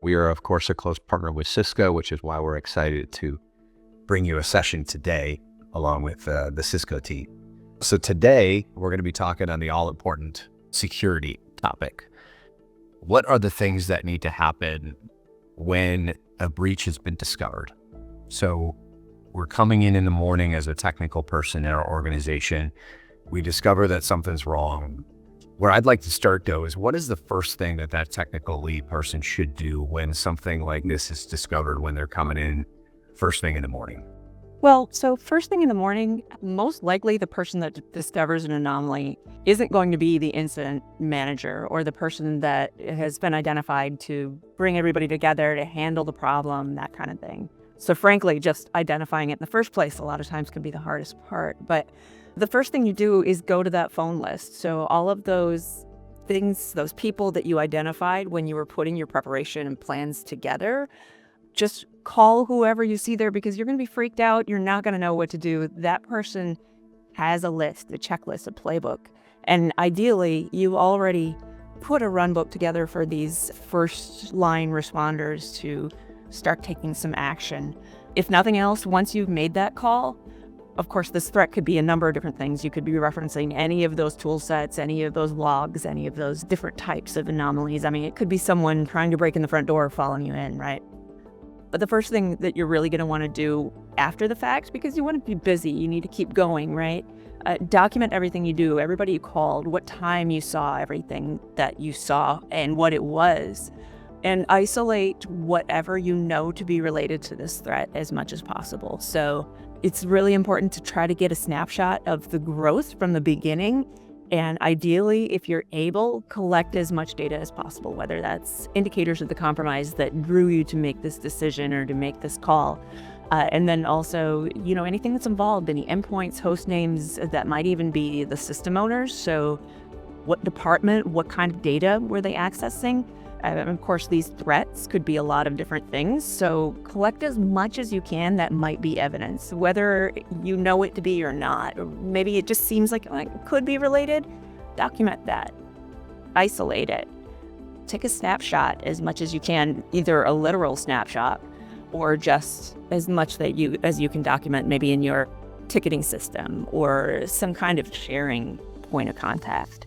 We are, of course, a close partner with Cisco, which is why we're excited to bring you a session today along with the Cisco team. So today, we're going to be talking on the all-important security topic. What are the things that need to happen when a breach has been discovered? So we're coming in the morning as a technical person in our organization. We discover that something's wrong. Where I'd like to start, though, is what is the first thing that technical lead person should do when something like this is discovered when they're coming in first thing in the morning? Well, so first thing in the morning, most likely the person that discovers an anomaly isn't going to be the incident manager or the person that has been identified to bring everybody together to handle the problem, that kind of thing. So frankly, just identifying it in the first place a lot of times can be the hardest part. But the first thing you do is go to that phone list. So all of those things, those people that you identified when you were putting your preparation and plans together, just call whoever you see there because you're going to be freaked out. You're not going to know what to do. That person has a list, a checklist, a playbook. And ideally, you already put a run book together for these first line responders to start taking some action. If nothing else, once you've made that call, of course, this threat could be a number of different things. You could be referencing any of those tool sets, any of those logs, any of those different types of anomalies. I mean, it could be someone trying to break in the front door following you in, right? But the first thing that you're really going to want to do after the fact, because you want to be busy, you need to keep going, right? Document everything you do, everybody you called, what time you saw everything that you saw and what it was, and isolate whatever you know to be related to this threat as much as possible. So it's really important to try to get a snapshot of the growth from the beginning. And ideally, if you're able, collect as much data as possible, whether that's indicators of the compromise that drew you to make this decision or to make this call. And then also, anything that's involved, any endpoints, host names, that might even be the system owners. So what department, what kind of data were they accessing? And of course, these threats could be a lot of different things. So collect as much as you can that might be evidence, whether you know it to be or not. Or maybe it just seems like it could be related. Document that. Isolate it. Take a snapshot as much as you can, either a literal snapshot or just as much as you can document maybe in your ticketing system or some kind of sharing point of contact.